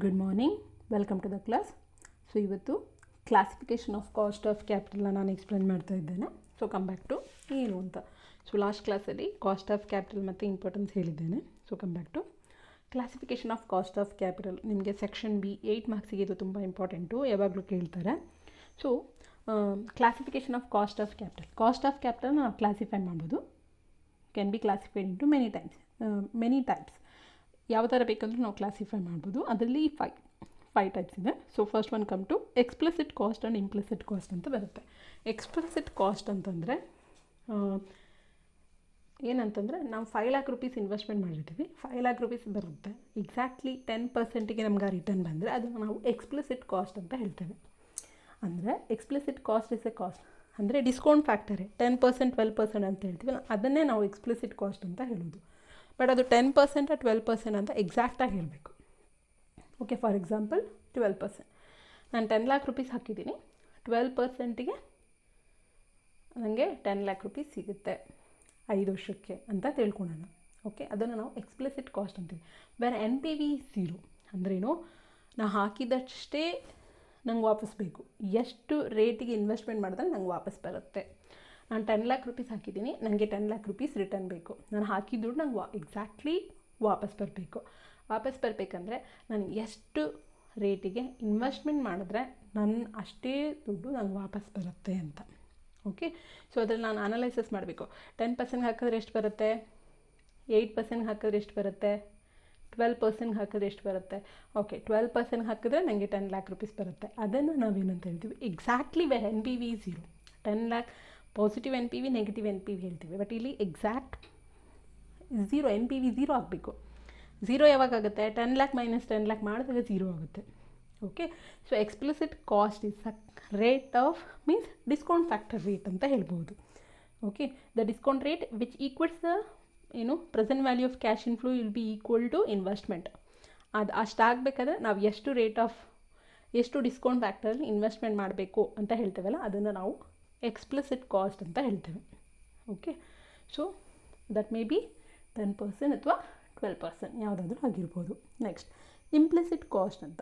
Good morning, welcome to the class. So ಇವತ್ತು classification of cost of ಕ್ಯಾಪಿಟಲ್ನ ನಾನು explain ಮಾಡ್ತಾ ಇದ್ದೇನೆ. ಸೊ ಕಮ್ ಬ್ಯಾಕ್ ಟು ಏನು ಅಂತ. ಸೊ ಲಾಸ್ಟ್ ಕ್ಲಾಸಲ್ಲಿ ಕಾಸ್ಟ್ ಆಫ್ ಕ್ಯಾಪಿಟಲ್ ಮತ್ತು ಇಂಪಾರ್ಟೆನ್ಸ್ ಹೇಳಿದ್ದೇನೆ. So come back to classification of cost of capital. ನಿಮಗೆ ಸೆಕ್ಷನ್ ಬಿ 8 ಮಾರ್ಕ್ಸಿಗೆ ಇದು ತುಂಬ ಇಂಪಾರ್ಟೆಂಟು, ಯಾವಾಗಲೂ ಕೇಳ್ತಾರೆ. So classification of cost of ಕ್ಯಾಪಿಟಲ್ನ ನಾವು ಕ್ಲಾಸಿಫೈ ಮಾಡ್ಬೋದು. Can be classified into many types. ಯಾವ ಥರ ಬೇಕಂದ್ರೂ ನಾವು ಕ್ಲಾಸಿಫೈ ಮಾಡ್ಬೋದು. ಅದರಲ್ಲಿ ಫೈವ್ ಟೈಪ್ಸ್ ಇದೆ. So first one come to explicit cost and implicit cost ಅಂತ ಬರುತ್ತೆ. ಎಕ್ಸ್ಪ್ಲಿಸಿಟ್ ಕಾಸ್ಟ್ ಅಂತಂದರೆ ಏನಂತಂದರೆ ನಾವು 5 lakh rupees ಇನ್ವೆಸ್ಟ್ಮೆಂಟ್ ಮಾಡಿರ್ತೀವಿ, 5 lakh rupees ಬರುತ್ತೆ. ಎಕ್ಸಾಕ್ಟ್ಲಿ 10%ಗೆ ನಮ್ಗೆ ಆ ರಿಟರ್ನ್ ಬಂದರೆ ಅದನ್ನು ನಾವು ಎಕ್ಸ್ಪ್ಲಿಸಿಟ್ ಕಾಸ್ಟ್ ಅಂತ ಹೇಳ್ತೇವೆ. ಅಂದರೆ explicit cost is A cost ಅಂದರೆ ಡಿಸ್ಕೌಂಟ್ ಫ್ಯಾಕ್ಟರೇ 10%, 12% ಅಂತ ಹೇಳ್ತೀವಿ, ಅದನ್ನೇ ನಾವು ಎಕ್ಸ್ಪ್ಲಿಸಿಟ್ ಕಾಸ್ಟ್ ಅಂತ ಹೇಳೋದು. ಬಟ್ ಅದು 10% 12% ಅಂತ ಎಕ್ಸಾಕ್ಟಾಗಿ ಹೇಳಬೇಕು. Okay, for example 12%. ನಾನು 10 lakh rupees ಹಾಕಿದ್ದೀನಿ, 12%ಗೆ ನನಗೆ 10 lakh rupees ಸಿಗುತ್ತೆ 5 ವರ್ಷಕ್ಕೆ ಅಂತ ತಿಳ್ಕೊಳ್ಳೋಣ. ಓಕೆ, ಅದನ್ನು ನಾವು ಎಕ್ಸ್ಪ್ಲಿಸಿಟ್ ಕಾಸ್ಟ್ ಅಂತೀವಿ. ಬೇರೆ NPV 0 ಅಂದ್ರೇನು, ನಾ ಹಾಕಿದಷ್ಟೇ ನಂಗೆ ವಾಪಸ್ ಬೇಕು. ಎಷ್ಟು ರೇಟಿಗೆ ಇನ್ವೆಸ್ಟ್ಮೆಂಟ್ ಮಾಡಿದ್ರೆ ನಂಗೆ ವಾಪಸ್ ಬರುತ್ತೆ. ನಾನು 10 lakh rupees ಹಾಕಿದ್ದೀನಿ, ನನಗೆ 10 lakh rupees ರಿಟರ್ನ್ ಬೇಕು. ನಾನು ಹಾಕಿದ್ದು ನಂಗೆ ಎಕ್ಸಾಕ್ಟ್ಲಿ ವಾಪಸ್ ಬರಬೇಕು. ವಾಪಸ್ ಬರಬೇಕಂದ್ರೆ ನಾನು ಎಷ್ಟು ರೇಟಿಗೆ ಇನ್ವೆಸ್ಟ್ಮೆಂಟ್ ಮಾಡಿದ್ರೆ ನನ್ನ ಅಷ್ಟೇ ದುಡ್ಡು ನಂಗೆ ವಾಪಸ್ ಬರುತ್ತೆ ಅಂತ. ಓಕೆ, ಸೊ ಅದ್ರಲ್ಲಿ ನಾನು ಅನಲೈಸಸ್ ಮಾಡಬೇಕು. 10% ಹಾಕಿದ್ರೆ ಎಷ್ಟು ಬರುತ್ತೆ, 8% ಹಾಕಿದ್ರೆ ಎಷ್ಟು ಬರುತ್ತೆ, 12% ಹಾಕಿದ್ರೆ ಎಷ್ಟು ಬರುತ್ತೆ. ಓಕೆ, 12% ಹಾಕಿದ್ರೆ ನನಗೆ 10 lakh rupees ಬರುತ್ತೆ. ಅದನ್ನು ನಾವೇನಂತ ಹೇಳ್ತೀವಿ, exactly where NPV 0. 10 lakh positive NPV, negative NPV ಹೇಳ್ತೀವಿ. ಬಟ್ ಇಲ್ಲಿ ಎಕ್ಸಾಕ್ಟ್ 0, NPV 0 ಆಗಬೇಕು. 0 ಯಾವಾಗುತ್ತೆ, 10 lakh ಮೈನಸ್ 10 lakh ಮಾಡಿದಾಗ 0 ಆಗುತ್ತೆ. Okay, so explicit cost is a rate of means discount factor rate ಅಂತ ಹೇಳ್ಬೋದು. Okay, the discount rate which equals the present value of cash inflow will be equal to investment. ಅದು ಅಷ್ಟಾಗಬೇಕಾದ್ರೆ ನಾವು ಎಷ್ಟು discount ಫ್ಯಾಕ್ಟರಲ್ಲಿ investment ಮಾಡಬೇಕು ಅಂತ ಹೇಳ್ತೇವಲ್ಲ, ಅದನ್ನು ನಾವು ಎಕ್ಸ್ಪ್ಲಿಸಿಟ್ ಕಾಸ್ಟ್ ಅಂತ ಹೇಳ್ತೇವೆ. Okay, so that may be 10% ಅಥವಾ 12% ಯಾವುದಾದ್ರೂ ಆಗಿರ್ಬೋದು. ನೆಕ್ಸ್ಟ್ ಇಂಪ್ಲಿಸಿಟ್ ಕಾಸ್ಟ್ ಅಂತ.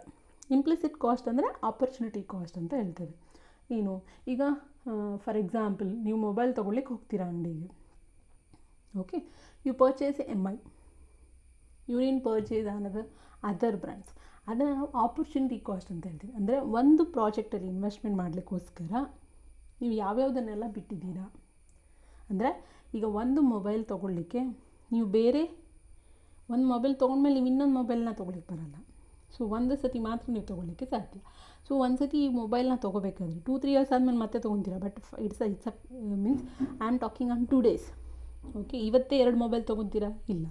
ಇಂಪ್ಲಿಸಿಟ್ ಕಾಸ್ಟ್ ಅಂದರೆ ಆಪರ್ಚುನಿಟಿ ಕಾಸ್ಟ್ ಅಂತ ಹೇಳ್ತೇವೆ. ಏನು, ಈಗ ಫಾರ್ ಎಕ್ಸಾಂಪಲ್ ನೀವು ಮೊಬೈಲ್ ತೊಗೊಳ್ಲಿಕ್ಕೆ ಹೋಗ್ತೀರಾ ಅಂಗಡಿಗೆ. Okay, you purchase MI, you in purchase other brands. ಅದನ್ನು ನಾವು ಆಪರ್ಚುನಿಟಿ ಕಾಸ್ಟ್ ಅಂತ ಹೇಳ್ತೀವಿ. ಅಂದರೆ ಒಂದು ಪ್ರಾಜೆಕ್ಟಲ್ಲಿ ಇನ್ವೆಸ್ಟ್ಮೆಂಟ್ ಮಾಡಲಿಕ್ಕೋಸ್ಕರ ನೀವು ಯಾವ್ಯಾವುದನ್ನೆಲ್ಲ ಬಿಟ್ಟಿದ್ದೀರಾ. ಅಂದರೆ ಈಗ ಒಂದು ಮೊಬೈಲ್ ತೊಗೊಳ್ಳಿಕ್ಕೆ ನೀವು ಬೇರೆ ಒಂದು ಮೊಬೈಲ್ ತೊಗೊಂಡ್ಮೇಲೆ ನೀವು ಇನ್ನೊಂದು ಮೊಬೈಲ್ನ ತೊಗೊಳ್ಳಿಕ್ಕೆ ಬರೋಲ್ಲ. ಸೊ ಒಂದು ಸತಿ ಮಾತ್ರ ನೀವು ತೊಗೊಳ್ಳಿಕ್ಕೆ ಸಾಧ್ಯ. ಸೊ ಒಂದು ಸತಿ ಈ ಮೊಬೈಲ್ನ ತೊಗೋಬೇಕಾದ್ರೆ 2-3 years ಆದಮೇಲೆ ಮತ್ತೆ ತೊಗೊತೀರಾ. But it's means I am talking on 2 days. Okay, ಇವತ್ತೇ 2 ಮೊಬೈಲ್ ತೊಗೊತೀರಾ, ಇಲ್ಲ.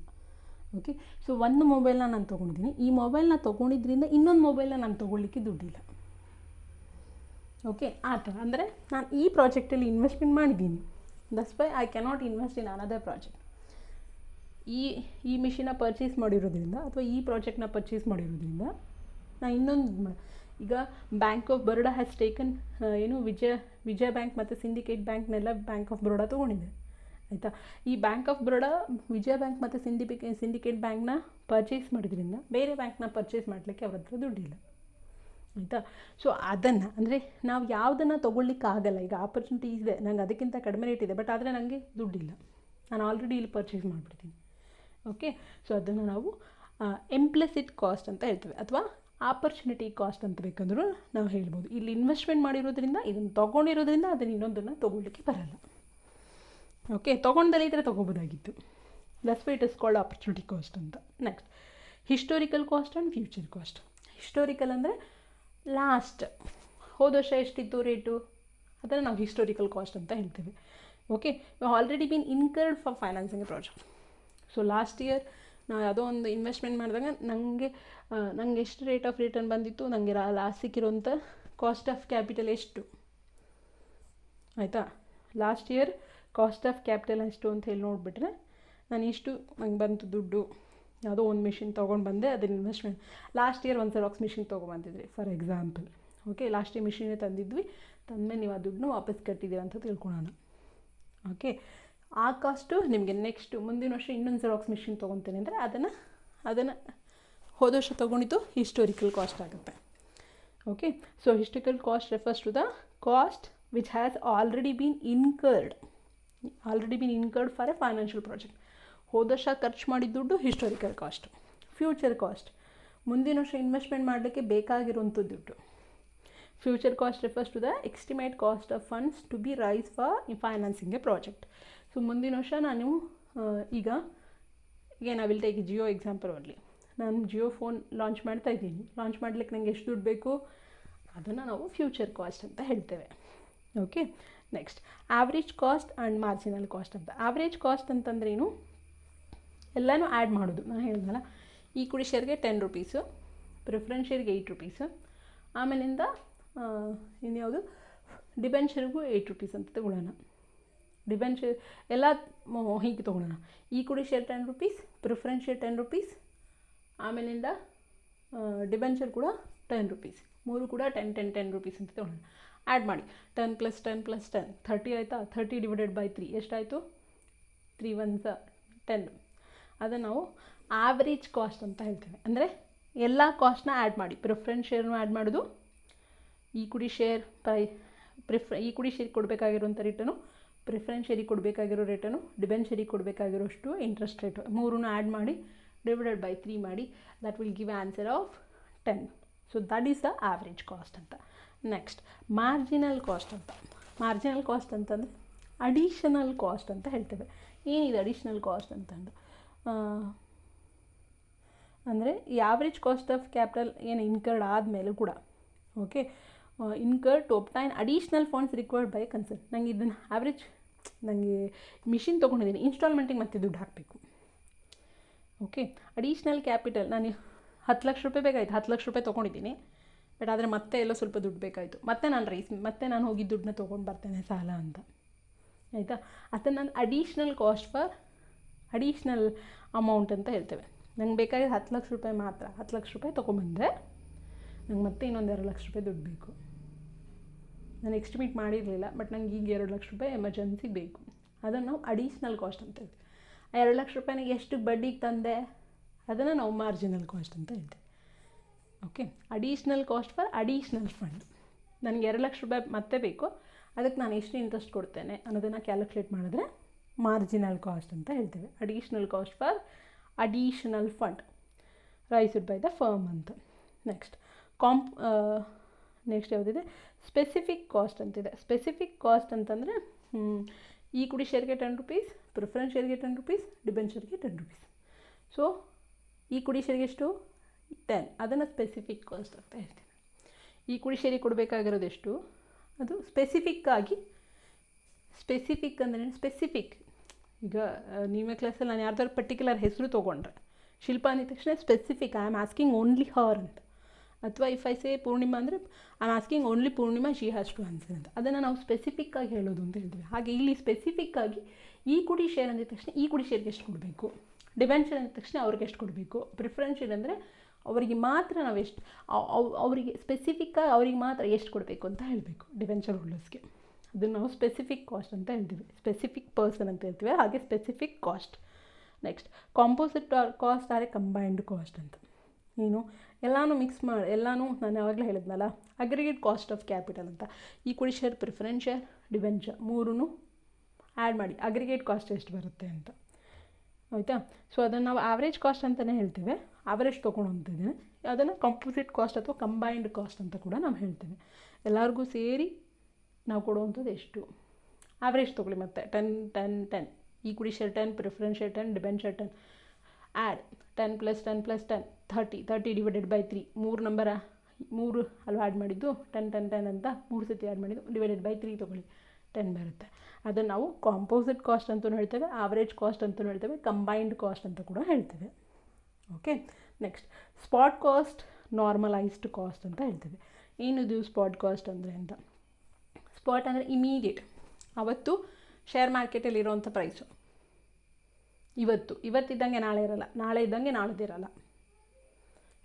ಓಕೆ, ಸೊ ಒಂದು ಮೊಬೈಲ್ನ ನಾನು ತೊಗೊಂಡಿದ್ದೀನಿ, ಈ ಮೊಬೈಲ್ನ ತೊಗೊಂಡಿದ್ದರಿಂದ ಇನ್ನೊಂದು ಮೊಬೈಲ್ನ ನಾನು ತೊಗೊಳ್ಳಿಕ್ಕೆ ದುಡ್ಡಿಲ್ಲ. ಓಕೆ, ಆ ಥರ ಅಂದರೆ ನಾನು ಈ ಪ್ರಾಜೆಕ್ಟಲ್ಲಿ ಇನ್ವೆಸ್ಟ್ಮೆಂಟ್ ಮಾಡಿದ್ದೀನಿ, that's why I cannot invest in another project. ಈ ಮಿಷಿನ ಪರ್ಚೇಸ್ ಮಾಡಿರೋದ್ರಿಂದ ಅಥವಾ ಈ ಪ್ರಾಜೆಕ್ಟ್ನ ಪರ್ಚೇಸ್ ಮಾಡಿರೋದ್ರಿಂದ ನಾನು ಇನ್ನೊಂದು ಈಗ bank of Baroda has taken Vijaya bank ಮತ್ತು ಸಿಂಡಿಕೇಟ್ ಬ್ಯಾಂಕ್ನೆಲ್ಲ ಬ್ಯಾಂಕ್ ಆಫ್ ಬರೋಡಾ ತೊಗೊಂಡಿದೆ. ಆಯಿತಾ, ಈ bank of Baroda Vijaya bank ಮತ್ತು ಸಿಂಡಿಕೇಟ್ ಬ್ಯಾಂಕ್ನ ಪರ್ಚೇಸ್ ಮಾಡಿದ್ರಿಂದ ಬೇರೆ ಬ್ಯಾಂಕ್ನ ಪರ್ಚೇಸ್ ಮಾಡಲಿಕ್ಕೆ ಅವ್ರ ಹತ್ರ ದುಡ್ಡಿಲ್ಲ. ಆಯಿತಾ, ಸೊ ಅದನ್ನು ಅಂದರೆ ನಾವು ಯಾವುದನ್ನು ತೊಗೊಳ್ಳಿಕ್ಕಾಗಲ್ಲ. ಈಗ ಆಪರ್ಚುನಿಟಿ ಇದೆ, ನಂಗೆ ಅದಕ್ಕಿಂತ ಕಡಿಮೆ ರೇಟ್ ಇದೆ, ಬಟ್ ಆದರೆ ನನಗೆ ದುಡ್ಡಿಲ್ಲ, ನಾನು ಆಲ್ರೆಡಿ ಇಲ್ಲಿ ಪರ್ಚೇಸ್ ಮಾಡಿಬಿಡ್ತೀನಿ. ಓಕೆ, ಸೊ ಅದನ್ನು ನಾವು ಇಂಪ್ಲಿಸಿಟ್ ಕಾಸ್ಟ್ ಅಂತ ಹೇಳ್ತೇವೆ, ಅಥವಾ ಆಪರ್ಚುನಿಟಿ ಕಾಸ್ಟ್ ಅಂತ ಬೇಕಂದ್ರೂ ನಾವು ಹೇಳ್ಬೋದು. ಇಲ್ಲಿ ಇನ್ವೆಸ್ಟ್ಮೆಂಟ್ ಮಾಡಿರೋದ್ರಿಂದ, ಇದನ್ನು ತೊಗೊಂಡಿರೋದ್ರಿಂದ ಅದನ್ನು ಇನ್ನೊಂದನ್ನು ತೊಗೊಳ್ಳಿಕ್ಕೆ ಬರಲ್ಲ. ಓಕೆ, ತೊಗೊಂಡಲ್ಲಿ ಇದ್ದರೆ ತೊಗೋಬೋದಾಗಿತ್ತು. That's why it is called opportunity cost ಅಂತ. Next historical cost and future cost. Historical ಅಂದರೆ ಲಾಸ್ಟ್ ಹೋದ ವರ್ಷ ಎಷ್ಟಿತ್ತು ರೇಟು, ಅದನ್ನು ನಾವು ಹಿಸ್ಟೋರಿಕಲ್ ಕಾಸ್ಟ್ ಅಂತ ಹೇಳ್ತೇವೆ. Okay, already been incurred for financing a project. So last year ನಾವು ಯಾವುದೋ ಒಂದು ಇನ್ವೆಸ್ಟ್ಮೆಂಟ್ ಮಾಡಿದಾಗ ನನಗೆ ಎಷ್ಟು ರೇಟ್ ಆಫ್ ರಿಟರ್ನ್ ಬಂದಿತ್ತು, ನನಗೆ ಲಾಸ್ಟ್ ಸಿಕ್ಕಿರೋಂಥ ಕಾಸ್ಟ್ ಆಫ್ ಕ್ಯಾಪಿಟಲ್ ಎಷ್ಟು, ಆಯಿತಾ. Last year cost of capital ಎಷ್ಟು ಅಂತ ಹೇಳಿ ನೋಡಿಬಿಟ್ರೆ ನಾನು ಇಷ್ಟು ನಂಗೆ ಬಂತು ದುಡ್ಡು. ಯಾವುದೋ ಒಂದು ಮಿಷಿನ್ ತೊಗೊಂಡು ಬಂದೆ, ಅದನ್ನ ಇನ್ವೆಸ್ಟ್ಮೆಂಟ್ ಲಾಸ್ಟ್ ಇಯರ್ ಒಂದು ಜೆರಾಕ್ಸ್ ಮಿಷಿನ್ ತೊಗೊಂಬಂದಿದ್ರಿ for example. Okay, last year ಮಿಷಿನೇ ತಂದಿದ್ವಿ, ತಂದಮೇಲೆ ನೀವು ಆ ದುಡ್ಡನ್ನ ವಾಪಸ್ ಕಟ್ಟಿದ್ದೀರ ಅಂತ ತಿಳ್ಕೊಳ್ಳೋಣ. ಓಕೆ, ಆ ಕಾಸ್ಟು ನಿಮಗೆ ನೆಕ್ಸ್ಟು ಮುಂದಿನ ವರ್ಷ ಇನ್ನೊಂದು ಜೆರಾಕ್ಸ್ ಮಿಷಿನ್ ತೊಗೊತೇನೆ ಅಂದರೆ ಅದನ್ನು ಹೋದ ವರ್ಷ ತೊಗೊಂಡಿದ್ದು ಹಿಸ್ಟೋರಿಕಲ್ ಕಾಸ್ಟ್ ಆಗುತ್ತೆ. Okay, so historical cost refers to the cost which has already been incurred for a financial project. ಹೋದ ವರ್ಷ ಖರ್ಚು ಮಾಡಿದ ದುಡ್ಡು ಹಿಸ್ಟೋರಿಕಲ್ ಕಾಸ್ಟ್. ಫ್ಯೂಚರ್ ಕಾಸ್ಟ್ ಮುಂದಿನ ವರ್ಷ ಇನ್ವೆಸ್ಟ್ಮೆಂಟ್ ಮಾಡಲಿಕ್ಕೆ ಬೇಕಾಗಿರುವಂಥ ದುಡ್ಡು. Future cost refers to the estimate cost of funds to be raise for financing a project. So ಮುಂದಿನ ವರ್ಷ ನಾನು ಈಗ I will take Jio example only. ನಾನು ಜಿಯೋ ಫೋನ್ ಲಾಂಚ್ ಮಾಡ್ತಾ ಇದ್ದೀನಿ. ಲಾಂಚ್ ಮಾಡಲಿಕ್ಕೆ ನನಗೆ ಎಷ್ಟು ದುಡ್ಡು ಬೇಕು ಅದನ್ನು ನಾವು ಫ್ಯೂಚರ್ ಕಾಸ್ಟ್ ಅಂತ ಹೇಳ್ತೇವೆ. Okay, next average cost and marginal cost ಅಂತ. ಆವ್ರೇಜ್ ಕಾಸ್ಟ್ ಅಂತಂದ್ರೇನು, ಎಲ್ಲನೂ ಆ್ಯಡ್ ಮಾಡೋದು. ನಾನು ಹೇಳಿದ್ನಲ್ಲ, ಈಕ್ವಿಟಿ ಶೇರ್ಗೆ 10 ರೂಪೀಸು, ಪ್ರಿಫರೆನ್ಸ್ ಶೇರ್ಗೆ 8 ರೂಪೀಸು, ಆಮೇಲಿಂದ ಇನ್ಯಾವುದು ಡಿಬೆಂಚರ್ಗೂ 8 ರೂಪೀಸ್ ಅಂತ ತಗೊಳ್ಳೋಣ. ಡಿಬೆಂಚರ್ ಎಲ್ಲ ಹೀಗೆ ತೊಗೊಳ್ಳೋಣ. Equity share 10 rupees, preference share 10 rupees, ಆಮೇಲಿಂದ ಡಿಬೆಂಚರ್ ಕೂಡ 10 ರೂಪೀಸ್, ಮೂರು ಕೂಡ 10 ರೂಪೀಸ್ ಅಂತ ತೊಗೊಳ್ಳೋಣ. ಆ್ಯಡ್ ಮಾಡಿ 10 + 10 + 10 30 ಆಯಿತಾ. 30 / 3 ಎಷ್ಟಾಯಿತು? 3 1s 10. ಅದನ್ನು ನಾವು ಆವ್ರೇಜ್ ಕಾಸ್ಟ್ ಅಂತ ಹೇಳ್ತೇವೆ. ಅಂದರೆ ಎಲ್ಲ ಕಾಸ್ಟ್ನ ಆ್ಯಡ್ ಮಾಡಿ, ಪ್ರಿಫರೆನ್ಸ್ ಶೇರ್ನು ಆ್ಯಡ್ ಮಾಡೋದು, ಈಕ್ವಿಟಿ ಶೇರ್ ಈಕ್ವಿಟಿ ಶೇರ್ ಕೊಡಬೇಕಾಗಿರುವಂಥ ರೇಟನು, ಪ್ರಿಫರೆನ್ಸ್ ಶೇರಿಗೆ ಕೊಡಬೇಕಾಗಿರೋ ರೇಟನು, ಡಿಬೆಂಚರಿಗೆ ಕೊಡಬೇಕಾಗಿರೋಷ್ಟು ಇಂಟ್ರೆಸ್ಟ್ ರೇಟು, ಮೂರನ್ನು ಆ್ಯಡ್ ಮಾಡಿ /3 ಮಾಡಿ. That will give answer of 10. So that is the average cost ಅಂತ. ನೆಕ್ಸ್ಟ್ ಮಾರ್ಜಿನಲ್ ಕಾಸ್ಟ್ ಅಂತ. ಮಾರ್ಜಿನಲ್ ಕಾಸ್ಟ್ ಅಂತಂದರೆ ಅಡಿಷನಲ್ ಕಾಸ್ಟ್ ಅಂತ ಹೇಳ್ತೇವೆ. ಏನಿದೆ ಅಡಿಷ್ನಲ್ ಕಾಸ್ಟ್ ಅಂತಂದು ಅಂದರೆ ಈ ಆವ್ರೇಜ್ ಕಾಸ್ಟ್ ಆಫ್ ಕ್ಯಾಪಿಟಲ್ ಏನು ಇನ್ಕರ್ಡ್ ಆದಮೇಲೂ ಕೂಡ, okay, incurred to obtain additional funds required by concern. ನನಗೆ ಇದನ್ನು ಆವ್ರೇಜ್, ನನಗೆ ಮಿಷಿನ್ ತೊಗೊಂಡಿದ್ದೀನಿ, ಇನ್ಸ್ಟಾಲ್ಮೆಂಟಿಗೆ ಮತ್ತೆ ದುಡ್ಡು ಹಾಕಬೇಕು. ಓಕೆ, ಅಡಿಷ್ನಲ್ ಕ್ಯಾಪಿಟಲ್ ನಾನು 10 ಲಕ್ಷ ರೂಪಾಯಿ ಬೇಕಾಯಿತು, 10 ಲಕ್ಷ ರೂಪಾಯಿ ತೊಗೊಂಡಿದ್ದೀನಿ. ಬಟ್ ಆದರೆ ಮತ್ತೆ ಎಲ್ಲೋ ಸ್ವಲ್ಪ ದುಡ್ಡು ಬೇಕಾಯಿತು, ಮತ್ತೆ ನಾನು ಹೋಗಿ ದುಡ್ಡನ್ನ ತೊಗೊಂಡು ಬರ್ತೇನೆ ಸಾಲ ಅಂತ, ಆಯಿತಾ. ಅದನ್ನು ನಾನು additional cost for additional amount ಅಂತ ಹೇಳ್ತೇವೆ. ನಂಗೆ ಬೇಕಾಗಿದ್ದು 10 ಲಕ್ಷ ರೂಪಾಯಿ ಮಾತ್ರ. 10 ಲಕ್ಷ ರೂಪಾಯಿ ತೊಗೊಂಬಂದರೆ ನಂಗೆ ಮತ್ತೆ ಇನ್ನೊಂದು 2 ಲಕ್ಷ ರೂಪಾಯಿ ದುಡ್ಡು ಬೇಕು. ನಾನು ಎಸ್ಟಿಮೇಟ್ ಮಾಡಿರಲಿಲ್ಲ, ಬಟ್ ನಂಗೆ ಈಗ 2 ಲಕ್ಷ ರೂಪಾಯಿ ಎಮರ್ಜೆನ್ಸಿ ಬೇಕು. ಅದನ್ನು ನಾವು ಅಡಿಷ್ನಲ್ ಕಾಸ್ಟ್ ಅಂತ ಹೇಳ್ತೀವಿ. ಆ 2 ಲಕ್ಷ ರೂಪಾಯಿನಾಗ ಎಷ್ಟು ಬಡ್ಡಿಗೆ ತಂದೆ ಅದನ್ನು ನಾವು ಮಾರ್ಜಿನಲ್ ಕಾಸ್ಟ್ ಅಂತ ಹೇಳ್ತೇವೆ. Okay, additional cost for additional fund. ನನಗೆ 2 ಲಕ್ಷ ರೂಪಾಯಿ ಮತ್ತೆ ಬೇಕು, ಅದಕ್ಕೆ ನಾನು ಎಷ್ಟು ಇಂಟ್ರೆಸ್ಟ್ ಕೊಡ್ತೇನೆ ಅನ್ನೋದನ್ನು ಕ್ಯಾಲ್ಕುಲೇಟ್ ಮಾಡಿದ್ರೆ ಮಾರ್ಜಿನಲ್ ಕಾಸ್ಟ್ ಅಂತ ಹೇಳ್ತೇವೆ. Additional cost for additional fund raised by the firm ಅಂತ. ನೆಕ್ಸ್ಟ್ ನೆಕ್ಸ್ಟ್ ಯಾವುದಿದೆ? ಸ್ಪೆಸಿಫಿಕ್ ಕಾಸ್ಟ್ ಅಂತಿದೆ. ಸ್ಪೆಸಿಫಿಕ್ ಕಾಸ್ಟ್ ಅಂತಂದರೆ ಈಕ್ವಿಟಿ ಶೇರ್ಗೆ 10 ರೂಪೀಸ್, ಪ್ರಿಫರೆನ್ಸ್ ಶೇರ್ಗೆ 10 ರೂಪೀಸ್, ಡಿಬೆಂಚರ್ಗೆ 10 ರೂಪೀಸ್. ಸೊ ಈಕ್ವಿಟಿ ಶೇರ್ಗೆ ಎಷ್ಟು? 10. ಅದನ್ನು ಸ್ಪೆಸಿಫಿಕ್ ಕಾಸ್ಟ್ ಅಂತ ಹೇಳ್ತೀವಿ. ಈಕ್ವಿಟಿ ಶೇರಿಗೆ ಕೊಡಬೇಕಾಗಿರೋದು ಎಷ್ಟು? ಅದು ಸ್ಪೆಸಿಫಿಕ್ಕಾಗಿ. ಸ್ಪೆಸಿಫಿಕ್ ಅಂದರೆ ಸ್ಪೆಸಿಫಿಕ್. ಈಗ ನಿಮ್ಮ ಕ್ಲಾಸಲ್ಲಿ ನಾನು ಯಾರ್ದಾದ್ರು ಪರ್ಟಿಕ್ಯುಲರ್ ಹೆಸರು ತೊಗೊಂಡ್ರೆ, ಶಿಲ್ಪ ಅಂದ ತಕ್ಷಣ specific, I am asking only her ಅಂತ. ಅಥವಾ ಇಫ್ ಐ ಸೇ ಪೂರ್ಣಿಮಾ ಅಂದರೆ I am asking only Purnima, she has to answer ಅಂತ. ಅದನ್ನು ನಾವು ಸ್ಪೆಸಿಫಿಕ್ಕಾಗಿ ಹೇಳೋದು ಅಂತ ಹೇಳ್ತೀವಿ. ಹಾಗೆ ಇಲ್ಲಿ ಸ್ಪೆಸಿಫಿಕ್ಕಾಗಿ ಈಕ್ವಿಟಿ ಶೇರ್ ಅಂದಿದ ತಕ್ಷಣ ಈಕ್ವಿಟಿ ಶೇರ್ಗೆ ಎಷ್ಟು ಕೊಡಬೇಕು, ಡಿಬೆಂಚರ್ ಅಂದ ತಕ್ಷಣ ಅವ್ರಿಗೆ ಎಷ್ಟು ಕೊಡಬೇಕು, ಪ್ರಿಫರೆನ್ಸ್ ಶೇರ್ ಅಂದರೆ ಅವರಿಗೆ ಮಾತ್ರ ನಾವು ಎಷ್ಟು, ಅವರಿಗೆ ಸ್ಪೆಸಿಫಿಕ್ಕಾಗಿ ಅವರಿಗೆ ಮಾತ್ರ ಎಷ್ಟು ಕೊಡಬೇಕು ಅಂತ ಹೇಳಬೇಕು ಡಿಬೆಂಚರ್ ಹೋಲ್ಡರ್ಸ್ಗೆ. ಅದನ್ನು ನಾವು ಸ್ಪೆಸಿಫಿಕ್ ಕಾಸ್ಟ್ ಅಂತ ಹೇಳ್ತೀವಿ. ಸ್ಪೆಸಿಫಿಕ್ ಪರ್ಸನ್ ಅಂತ ಹೇಳ್ತೀವಿ, ಹಾಗೆ specific cost. Next composite cost are a combined cost ಅಂತ. ನೀನು ಎಲ್ಲನೂ ಮಿಕ್ಸ್ ಮಾಡಿ, ಎಲ್ಲನೂ ನಾನು ಯಾವಾಗಲೇ ಹೇಳಿದ್ನಲ್ಲ, ಅಗ್ರಿಗೇಟ್ ಕಾಸ್ಟ್ ಆಫ್ ಕ್ಯಾಪಿಟಲ್ ಅಂತ. Equity share, preference share, debenture ಮೂರೂ ಆ್ಯಡ್ ಮಾಡಿ ಅಗ್ರಿಗೇಟ್ ಕಾಸ್ಟ್ ಎಷ್ಟು ಬರುತ್ತೆ ಅಂತ, ಆಯಿತಾ. ಸೊ ಅದನ್ನು ನಾವು ಆವ್ರೇಜ್ ಕಾಸ್ಟ್ ಅಂತಲೇ ಹೇಳ್ತೇವೆ. ಆವ್ರೇಜ್ ತೊಗೊಳೋಂಥದ್ದು ಅದನ್ನು ಕಾಂಪೋಸಿಟ್ ಕಾಸ್ಟ್ ಅಥವಾ ಕಂಬೈನ್ಡ್ ಕಾಸ್ಟ್ ಅಂತ ಕೂಡ ನಾವು ಹೇಳ್ತೇವೆ. ಎಲ್ಲರಿಗೂ ಸೇರಿ ನಾವು ಕೊಡುವಂಥದ್ದು ಎಷ್ಟು, ಆವ್ರೇಜ್ ತೊಗೊಳ್ಳಿ. ಮತ್ತು 10 10 10 equity share 10, preference share 10, debenture 10, add 10 + 10 + 10 30 /3. 3 number 3 ಅಲ್ಲಿ ಆ್ಯಡ್ ಮಾಡಿದ್ದು 10 10 10 ಅಂತ 3 ಸತಿ ಆ್ಯಡ್ ಮಾಡಿದ್ದು /3 ತೊಗೊಳ್ಳಿ, 10 ಬರುತ್ತೆ. ಅದನ್ನು ನಾವು ಕಾಂಪೋಸಿಟ್ ಕಾಸ್ಟ್ ಅಂತಲೂ ಹೇಳ್ತೇವೆ, ಆವ್ರೇಜ್ ಕಾಸ್ಟ್ ಅಂತಲೂ ಹೇಳ್ತೇವೆ, ಕಂಬೈನ್ಡ್ ಕಾಸ್ಟ್ ಅಂತ ಕೂಡ ಹೇಳ್ತೇವೆ. Okay, next spot cost, normalised cost ಅಂತ ಹೇಳ್ತೇವೆ. ಏನಿದು ಸ್ಪಾಟ್ ಕಾಸ್ಟ್ ಅಂದರೆ ಅಂತ? ಸ್ಪಾಟ್ ಅಂದರೆ ಇಮಿಡಿಯೇಟ್, ಅವತ್ತು ಶೇರ್ ಮಾರ್ಕೆಟಲ್ಲಿ ಇರೋವಂಥ ಪ್ರೈಸು. ಇವತ್ತಿದ್ದಂಗೆ ನಾಳೆ ಇರೋಲ್ಲ, ನಾಳೆ ಇದ್ದಂಗೆ ನಾಳೆದಿರಲ್ಲ.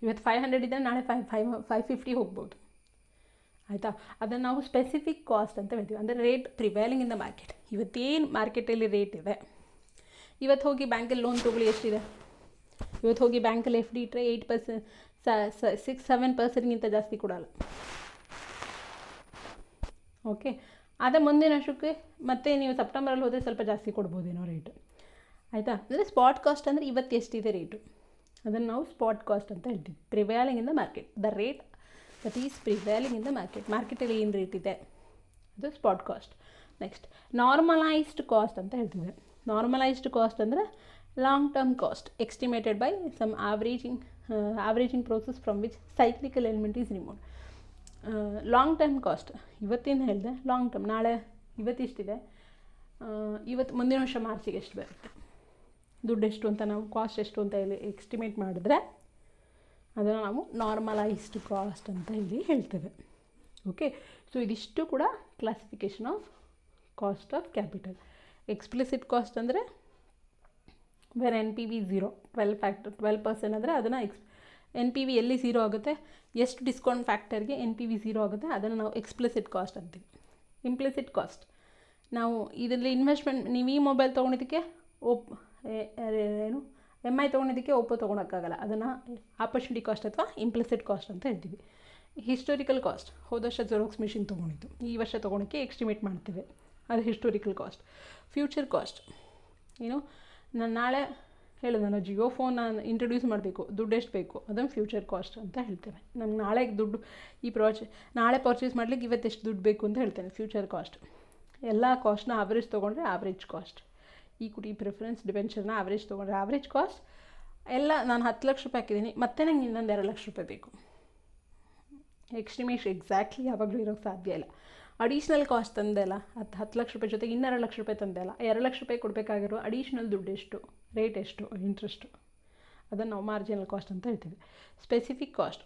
ಇವತ್ತು 500 ಇದ್ದರೆ ನಾಳೆ 550 ಹೋಗ್ಬೋದು, ಆಯಿತಾ. ಅದನ್ನು ನಾವು ಸ್ಪೆಸಿಫಿಕ್ ಕಾಸ್ಟ್ ಅಂತ ಹೇಳ್ತೀವಿ. ಅಂದರೆ rate prevailing in the market. ಇವತ್ತೇನು ಮಾರ್ಕೆಟಲ್ಲಿ ರೇಟ್ ಇದೆ, ಇವತ್ತು ಹೋಗಿ ಬ್ಯಾಂಕಲ್ಲಿ ಲೋನ್ ತೊಗೊಳ್ಳಿ, ಎಷ್ಟಿದೆ? ಇವತ್ತು ಹೋಗಿ ಬ್ಯಾಂಕಲ್ಲಿ FD ಇಟ್ಟರೆ 8%, 6-7%ಗಿಂತ ಜಾಸ್ತಿ ಕೊಡಲ್ಲ. ಓಕೆ, ಅದೇ ಮುಂದಿನ ವರ್ಷಕ್ಕೆ ಮತ್ತೆ ನೀವು ಸೆಪ್ಟೆಂಬರಲ್ಲಿ ಹೋದರೆ ಸ್ವಲ್ಪ ಜಾಸ್ತಿ ಕೊಡ್ಬೋದೇನೋ ರೇಟು, ಆಯಿತಾ. ಅಂದರೆ ಸ್ಪಾಟ್ ಕಾಸ್ಟ್ ಅಂದರೆ ಇವತ್ತು ಎಷ್ಟಿದೆ ರೇಟು ಅದನ್ನು ನಾವು ಸ್ಪಾಟ್ ಕಾಸ್ಟ್ ಅಂತ ಹೇಳ್ತೀವಿ. Prevailing in the market, the rate that is prevailing in the ಮಾರ್ಕೆಟಲ್ಲಿ ಏನು ರೇಟ್ ಇದೆ ಅದು spot cost. Next normalised cost ಅಂತ ಹೇಳ್ತಿದೆ. ನಾರ್ಮಲೈಸ್ಡ್ ಕಾಸ್ಟ್ ಅಂದರೆ long term cost estimated by some averaging process from which cyclical element is removed. Long term cost ಇವತ್ತಿಂದ ಹೇಳಿದೆ, long term ನಾಳೆ ಇವತ್ತಿಷ್ಟಿದೆ, ಇವತ್ತು ಮುಂದಿನ ವರ್ಷ ಮಾರ್ಚಿಗೆ ಎಷ್ಟು ಬರುತ್ತೆ, ದುಡ್ಡು ಎಷ್ಟು ಅಂತ ನಾವು ಕಾಸ್ಟ್ ಎಷ್ಟು ಅಂತ ಹೇಳಿ ಎಸ್ಟಿಮೇಟ್ ಮಾಡಿದ್ರೆ ಅದನ್ನು ನಾವು ನಾರ್ಮಲೈಸ್ಡ್ ಕಾಸ್ಟ್ ಅಂತ ಹೇಳಿ ಹೇಳ್ತೇವೆ. ಓಕೆ, ಸೊ ಇದಿಷ್ಟು ಕೂಡ classification of cost of capital. Explicit cost ಅಂದರೆ ವೆರ್ NPV 0, 12% ಅಂದರೆ ಅದನ್ನು NPV ಎಲ್ಲಿ 0 ಆಗುತ್ತೆ, ಎಷ್ಟು ಡಿಸ್ಕೌಂಟ್ ಫ್ಯಾಕ್ಟರ್ಗೆ NPV 0 ಆಗುತ್ತೆ ಅದನ್ನು ನಾವು ಎಕ್ಸ್ಪ್ಲಿಸಿಟ್ ಕಾಸ್ಟ್ ಅಂತೀವಿ. ಇಂಪ್ಲಿಸಿಟ್ ಕಾಸ್ಟ್ ನಾವು ಇದರಲ್ಲಿ ಇನ್ವೆಸ್ಟ್ಮೆಂಟ್, ನೀವು ಈ ಮೊಬೈಲ್ ತೊಗೊಂಡಿದ್ದಕ್ಕೆ MI ತೊಗೊಂಡಿದ್ದಕ್ಕೆ ಓಪೋ ತೊಗೊಳಕ್ಕಾಗಲ್ಲ, ಅದನ್ನು ಆಪರ್ಚುನಿಟಿ ಕಾಸ್ಟ್ ಅಥವಾ ಇಂಪ್ಲಿಸಿಟ್ ಕಾಸ್ಟ್ ಅಂತ ಹೇಳ್ತೀವಿ. ಹಿಸ್ಟೋರಿಕಲ್ ಕಾಸ್ಟ್, ಹೋದ ವರ್ಷ ಜೆರಾಕ್ಸ್ ಮಿಷಿನ್ ತೊಗೊಂಡಿದ್ದು ಈ ವರ್ಷ ತೊಗೊಳಕ್ಕೆ ಎಸ್ಟಿಮೇಟ್ ಮಾಡ್ತೀವಿ, ಅದು ಹಿಸ್ಟೋರಿಕಲ್ ಕಾಸ್ಟ್. ಫ್ಯೂಚರ್ ಕಾಸ್ಟ್ ನಾನು ನಾಳೆ ಹೇಳಿದೆ, ನಾನು ಜಿಯೋ ಫೋನ್ ಇಂಟ್ರೊಡ್ಯೂಸ್ ಮಾಡಬೇಕು, ದುಡ್ಡು ಎಷ್ಟು ಬೇಕು ಅದನ್ನು ಫ್ಯೂಚರ್ ಕಾಸ್ಟ್ ಅಂತ ಹೇಳ್ತೇವೆ. ನಮ್ಗೆ ನಾಳೆ ದುಡ್ಡು ನಾಳೆ ಪರ್ಚೇಸ್ ಮಾಡ್ಲಿಕ್ಕೆ ಇವತ್ತೆಷ್ಟು ದುಡ್ಡು ಬೇಕು ಅಂತ ಹೇಳ್ತೇನೆ, ಫ್ಯೂಚರ್ ಕಾಸ್ಟ್. ಎಲ್ಲ ಕಾಸ್ಟ್ನ ಆವ್ರೇಜ್ ತೊಗೊಂಡ್ರೆ ಆವ್ರೇಜ್ ಕಾಸ್ಟ್. ಈಕ್ವಿಟಿ, ಪ್ರಿಫರೆನ್ಸ್, ಡಿಬೆಂಚರ್ನ ಆವ್ರೇಜ್ ತೊಗೊಂಡ್ರೆ ಆವ್ರೇಜ್ ಕಾಸ್ಟ್. ಎಲ್ಲ ನಾನು 10 ಲಕ್ಷ ರೂಪಾಯಿ ಹಾಕಿದ್ದೀನಿ, ಮತ್ತೆ ನಂಗೆ ಇನ್ನೊಂದು 2 ಲಕ್ಷ ರೂಪಾಯಿ ಬೇಕು, ಎಕ್ಸ್ಟಿಮೇಷನ್ ಎಕ್ಸಾಕ್ಟ್ಲಿ ಯಾವಾಗಲೂ ಇರೋಕ್ಕೆ ಸಾಧ್ಯ ಇಲ್ಲ. ಅಡಿಷ್ನಲ್ ಕಾಸ್ಟ್ ತಂದೆ ಅಲ್ಲ, 10 ಲಕ್ಷ ರೂಪಾಯಿ ಜೊತೆಗೆ 2 ಲಕ್ಷ ರೂಪಾಯಿ ತಂದೆ ಅಲ್ಲ, 2 ಲಕ್ಷ ರೂಪಾಯಿ ಕೊಡಬೇಕಾಗಿರೋ ಅಡಿಷ್ನಲ್ ದುಡ್ಡು ಎಷ್ಟು, ರೇಟ್ ಎಷ್ಟು, ಇಂಟ್ರೆಸ್ಟು, ಅದನ್ನು ನಾವು ಮಾರ್ಜಿನಲ್ ಕಾಸ್ಟ್ ಅಂತ ಹೇಳ್ತೀವಿ. ಸ್ಪೆಸಿಫಿಕ್ ಕಾಸ್ಟ್,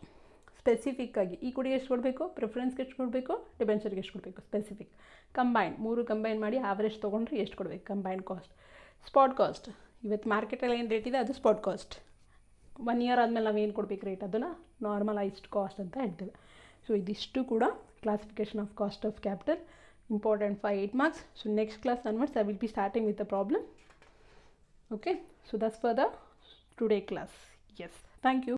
ಸ್ಪೆಸಿಫಿಕ್ಕಾಗಿ ಈಕ್ವಿಟಿಗೆ ಎಷ್ಟು ಕೊಡಬೇಕು, ಪ್ರಿಫರೆನ್ಸ್ಗೆ ಎಷ್ಟು ಕೊಡಬೇಕು, ಡಿಬೆಂಚರ್ಗೆ ಎಷ್ಟು ಕೊಡಬೇಕು, ಸ್ಪೆಸಿಫಿಕ್. ಕಂಬೈನ್ 3 ಕಂಬೈನ್ ಮಾಡಿ ಆವ್ರೇಜ್ ತೊಗೊಂಡ್ರೆ ಎಷ್ಟು ಕೊಡಬೇಕು, ಕಂಬೈನ್ ಕಾಸ್ಟ್. ಸ್ಪಾಟ್ ಕಾಸ್ಟ್ ಇವತ್ತು ಮಾರ್ಕೆಟಲ್ಲಿ ಏನು ರೇಟ್ ಇದೆ ಅದು ಸ್ಪಾಟ್ ಕಾಸ್ಟ್. 1 ಇಯರ್ ಆದಮೇಲೆ ನಾವು ಏನು ಕೊಡಬೇಕು ರೇಟ್, ಅದನ್ನು ನಾರ್ಮಲೈಸ್ಡ್ ಕಾಸ್ಟ್ ಅಂತ ಹೇಳ್ತೇವೆ. ಸೊ ಇದಿಷ್ಟು ಕೂಡ classification of cost of capital, important for 8 marks. So next class onwards I will be starting with the problem. Okay, so that's for the today class. Yes, thank you.